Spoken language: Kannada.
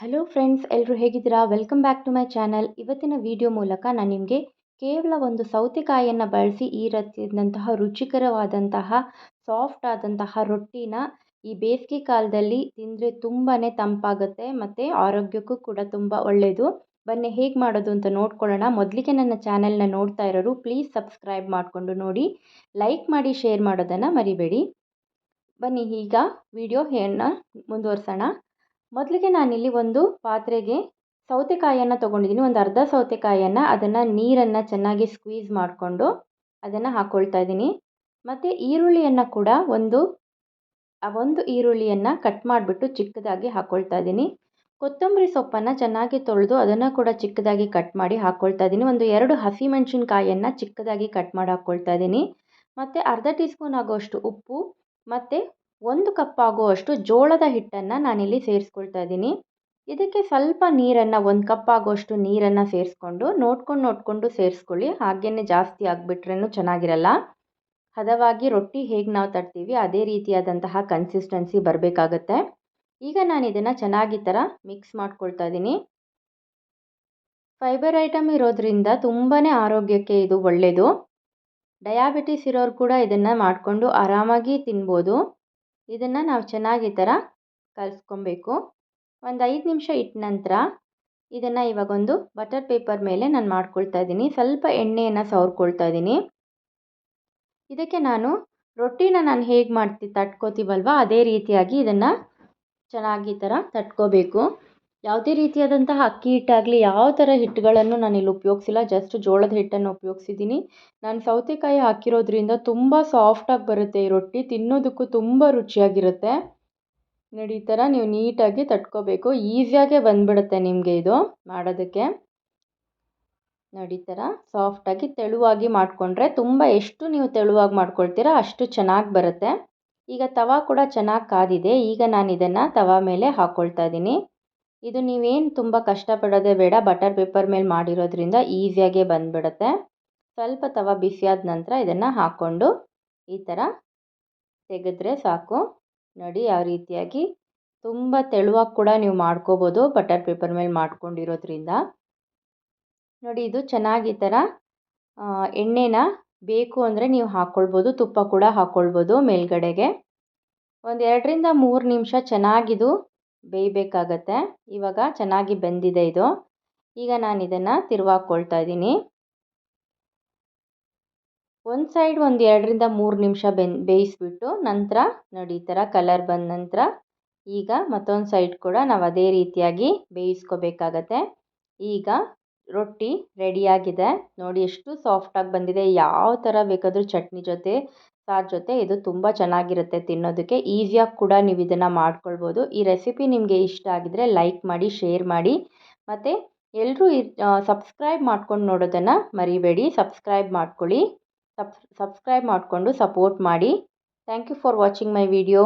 ಹಲೋ ಫ್ರೆಂಡ್ಸ್, ಎಲ್ಲರೂ ಹೇಗಿದ್ದೀರಾ? Welcome back to my channel. ಇವತ್ತಿನ ವಿಡಿಯೋ ಮೂಲಕ ನಾನು ನಿಮಗೆ ಕೇವಲ ಒಂದು ಸೌತೆಕಾಯಿಯನ್ನು ಬಳಸಿ ಈ ರೀತಿಯಾದಂತಹ ರುಚಿಕರವಾದಂತಹ ಸಾಫ್ಟ್ ಆದಂತಹ ರೊಟ್ಟಿನ ಈ ಬೇಸಿಗೆ ಕಾಲದಲ್ಲಿ ತಿಂದರೆ ತುಂಬಾ ತಂಪಾಗುತ್ತೆ ಮತ್ತು ಆರೋಗ್ಯಕ್ಕೂ ಕೂಡ ತುಂಬ ಒಳ್ಳೆಯದು. ಬನ್ನಿ ಹೇಗೆ ಮಾಡೋದು ಅಂತ ನೋಡ್ಕೊಳ್ಳೋಣ. ಮೊದಲಿಗೆ ನನ್ನ ಚಾನಲ್ನ ನೋಡ್ತಾ ಇರೋರು ಪ್ಲೀಸ್ ಸಬ್ಸ್ಕ್ರೈಬ್ ಮಾಡಿಕೊಂಡು ನೋಡಿ, ಲೈಕ್ ಮಾಡಿ, ಶೇರ್ ಮಾಡೋದನ್ನು ಮರಿಬೇಡಿ. ಬನ್ನಿ ಈಗ ವಿಡಿಯೋನ ಮುಂದುವರ್ಸೋಣ. ಮೊದಲಿಗೆ ನಾನಿಲ್ಲಿ ಒಂದು ಪಾತ್ರೆಗೆ ಸೌತೆಕಾಯಿಯನ್ನು ತೊಗೊಂಡಿದ್ದೀನಿ. ಒಂದು ಅರ್ಧ ಸೌತೆಕಾಯಿಯನ್ನು ಅದನ್ನು ನೀರನ್ನು ಚೆನ್ನಾಗಿ ಸ್ಕ್ವೀಸ್ ಮಾಡಿಕೊಂಡು ಅದನ್ನು ಹಾಕ್ಕೊಳ್ತಾ ಇದ್ದೀನಿ. ಮತ್ತು ಈರುಳ್ಳಿಯನ್ನು ಕೂಡ ಒಂದು ಈರುಳ್ಳಿಯನ್ನು ಕಟ್ ಮಾಡಿಬಿಟ್ಟು ಚಿಕ್ಕದಾಗಿ ಹಾಕ್ಕೊಳ್ತಾ ಇದ್ದೀನಿ. ಕೊತ್ತಂಬರಿ ಸೊಪ್ಪನ್ನು ಚೆನ್ನಾಗಿ ತೊಳೆದು ಅದನ್ನು ಕೂಡ ಚಿಕ್ಕದಾಗಿ ಕಟ್ ಮಾಡಿ ಹಾಕ್ಕೊಳ್ತಾ ಇದ್ದೀನಿ. ಒಂದು 2 ಹಸಿಮೆಣಸಿನ್ಕಾಯಿಯನ್ನು ಚಿಕ್ಕದಾಗಿ ಕಟ್ ಮಾಡಿ ಹಾಕ್ಕೊಳ್ತಾ ಇದ್ದೀನಿ. ಮತ್ತು ಅರ್ಧ ಟೀ ಸ್ಪೂನ್ ಆಗುವಷ್ಟು ಉಪ್ಪು ಮತ್ತು 1 ಕಪ್ ಆಗುವಷ್ಟು ಜೋಳದ ಹಿಟ್ಟನ್ನು ನಾನಿಲ್ಲಿ ಸೇರಿಸ್ಕೊಳ್ತಾ ಇದ್ದೀನಿ. ಇದಕ್ಕೆ ಸ್ವಲ್ಪ ನೀರನ್ನು 1 ಕಪ್ ಆಗುವಷ್ಟು ನೀರನ್ನು ಸೇರಿಸ್ಕೊಂಡು ನೋಡ್ಕೊಂಡು ಸೇರಿಸ್ಕೊಳ್ಳಿ. ಹಾಗೇ ಜಾಸ್ತಿ ಆಗಿಬಿಟ್ರೇನು ಚೆನ್ನಾಗಿರಲ್ಲ. ಹದವಾಗಿ ರೊಟ್ಟಿ ಹೇಗೆ ನಾವು ತಟ್ತೀವಿ ಅದೇ ರೀತಿಯಾದಂತಹ ಕನ್ಸಿಸ್ಟೆನ್ಸಿ ಬರಬೇಕಾಗತ್ತೆ. ಈಗ ನಾನು ಇದನ್ನು ಚೆನ್ನಾಗಿ ಥರ ಮಿಕ್ಸ್ ಮಾಡ್ಕೊಳ್ತಾ ಇದ್ದೀನಿ. ಫೈಬರ್ ಐಟಮ್ ಇರೋದ್ರಿಂದ ತುಂಬಾ ಆರೋಗ್ಯಕ್ಕೆ ಇದು ಒಳ್ಳೆಯದು. ಡಯಾಬಿಟಿಸ್ ಇರೋರು ಕೂಡ ಇದನ್ನು ಮಾಡಿಕೊಂಡು ಆರಾಮಾಗಿ ತಿನ್ಬೋದು. ಇದನ್ನು ನಾವು ಚೆನ್ನಾಗಿ ಈ ಥರ ಕಲಿಸ್ಕೊಬೇಕು. ಒಂದು 5 ನಿಮಿಷ ಇಟ್ಟ ನಂತರ ಇದನ್ನು ಇವಾಗೊಂದು ಬಟರ್ ಪೇಪರ್ ಮೇಲೆ ನಾನು ಮಾಡ್ಕೊಳ್ತಾ ಇದ್ದೀನಿ. ಸ್ವಲ್ಪ ಎಣ್ಣೆಯನ್ನು ಸವರ್ಕೊಳ್ತಾ ಇದ್ದೀನಿ. ಇದಕ್ಕೆ ನಾನು ರೊಟ್ಟಿನ ನಾನು ಹೇಗೆ ತಟ್ಕೋತೀವಲ್ವ ಅದೇ ರೀತಿಯಾಗಿ ಇದನ್ನು ಚೆನ್ನಾಗಿ ಈ ಥರ ತಟ್ಕೋಬೇಕು. ಯಾವುದೇ ರೀತಿಯಾದಂತಹ ಅಕ್ಕಿ ಹಿಟ್ಟಾಗಲಿ ಯಾವ ಥರ ಹಿಟ್ಟುಗಳನ್ನು ನಾನಿಲ್ಲಿ ಉಪಯೋಗಿಸಿಲ್ಲ, ಜಸ್ಟ್ ಜೋಳದ ಹಿಟ್ಟನ್ನು ಉಪಯೋಗಿಸಿದ್ದೀನಿ. ನಾನು ಸೌತೆಕಾಯಿ ಹಾಕಿರೋದ್ರಿಂದ ತುಂಬ ಸಾಫ್ಟಾಗಿ ಬರುತ್ತೆ ಈ ರೊಟ್ಟಿ, ತಿನ್ನೋದಕ್ಕೂ ತುಂಬ ರುಚಿಯಾಗಿರುತ್ತೆ. ನೋಡಿ, ಈ ಥರ ನೀವು ನೀಟಾಗಿ ತಟ್ಕೋಬೇಕು. ಈಸಿಯಾಗೆ ಬಂದುಬಿಡುತ್ತೆ ನಿಮಗೆ ಇದು ಮಾಡೋದಕ್ಕೆ. ನೋಡಿ, ಈ ಥರ ಸಾಫ್ಟಾಗಿ ತೆಳುವಾಗಿ ಮಾಡಿಕೊಂಡ್ರೆ ಎಷ್ಟು ನೀವು ತೆಳುವಾಗಿ ಮಾಡ್ಕೊಳ್ತೀರಾ ಅಷ್ಟು ಚೆನ್ನಾಗಿ ಬರುತ್ತೆ. ಈಗ ತವಾ ಕೂಡ ಚೆನ್ನಾಗಿ ಕಾದಿದೆ. ಈಗ ನಾನು ಇದನ್ನು ತವಾ ಮೇಲೆ ಹಾಕ್ಕೊಳ್ತಾ ಇದ್ದೀನಿ. ಇದು ನೀವೇನು ತುಂಬ ಕಷ್ಟಪಡೋದೇ ಬೇಡ, ಬಟರ್ ಪೇಪರ್ ಮೇಲೆ ಮಾಡಿರೋದ್ರಿಂದ ಈಸಿಯಾಗೆ ಬಂದುಬಿಡುತ್ತೆ. ಸ್ವಲ್ಪ ತವಾ ಬಿಸಿಯಾದ ನಂತರ ಇದನ್ನು ಹಾಕ್ಕೊಂಡು ಈ ಥರ ತೆಗೆದ್ರೆ ಸಾಕು. ನೋಡಿ ಯಾವ ರೀತಿಯಾಗಿ ತುಂಬ ತೆಳುವಾಗಿ ಕೂಡ ನೀವು ಮಾಡ್ಕೋಬೋದು ಬಟರ್ ಪೇಪರ್ ಮೇಲೆ ಮಾಡ್ಕೊಂಡಿರೋದ್ರಿಂದ. ನೋಡಿ, ಇದು ಚೆನ್ನಾಗಿ ಈ ಥರ ಎಣ್ಣೆನ ಬೇಕು ಅಂದರೆ ನೀವು ಹಾಕ್ಕೊಳ್ಬೋದು, ತುಪ್ಪ ಕೂಡ ಹಾಕ್ಕೊಳ್ಬೋದು ಮೇಲ್ಗಡೆಗೆ. ಒಂದು 2ರಿಂದ 3 ನಿಮಿಷ ಚೆನ್ನಾಗಿದು ಬೇಯಬೇಕಾಗತ್ತೆ. ಇವಾಗ ಚೆನ್ನಾಗಿ ಬೆಂದಿದೆ ಇದು. ಈಗ ನಾನು ಇದನ್ನು ತಿರುವಾಕ್ಕೊಳ್ತಾ ಇದ್ದೀನಿ. ಒಂದು ಸೈಡ್ ಒಂದು 2ರಿಂದ 3 ನಿಮಿಷ ಬೇಯಿಸ್ಬಿಟ್ಟು ನಂತರ ನೋಡಿ ಈ ಥರ ಕಲರ್ ಬಂದ ನಂತರ ಈಗ ಮತ್ತೊಂದು ಸೈಡ್ ಕೂಡ ನಾವು ಅದೇ ರೀತಿಯಾಗಿ ಬೇಯಿಸ್ಕೋಬೇಕಾಗತ್ತೆ. ಈಗ ರೊಟ್ಟಿ ರೆಡಿಯಾಗಿದೆ. ನೋಡಿ ಎಷ್ಟು ಸಾಫ್ಟಾಗಿ ಬಂದಿದೆ. ಯಾವ ಥರ ಬೇಕಾದರೂ ಚಟ್ನಿ ಜೊತೆ, ಸಾರು ಜೊತೆ ಇದು ತುಂಬ ಚೆನ್ನಾಗಿರುತ್ತೆ ತಿನ್ನೋದಕ್ಕೆ. ಈಸಿಯಾಗಿ ಕೂಡ ನೀವು ಇದನ್ನು ಮಾಡ್ಕೊಳ್ಬೋದು. ಈ ರೆಸಿಪಿ ನಿಮಗೆ ಇಷ್ಟ ಆಗಿದರೆ ಲೈಕ್ ಮಾಡಿ, ಶೇರ್ ಮಾಡಿ, ಮತ್ತು ಎಲ್ಲರೂ ಸಬ್ಸ್ಕ್ರೈಬ್ ಮಾಡ್ಕೊಂಡು ನೋಡೋದನ್ನು ಮರಿಬೇಡಿ. ಸಬ್ಸ್ಕ್ರೈಬ್ ಮಾಡ್ಕೊಳ್ಳಿ. ಸಬ್ಸ್ಕ್ರೈಬ್ ಮಾಡಿಕೊಂಡು ಸಪೋರ್ಟ್ ಮಾಡಿ. Thank you for watching my video.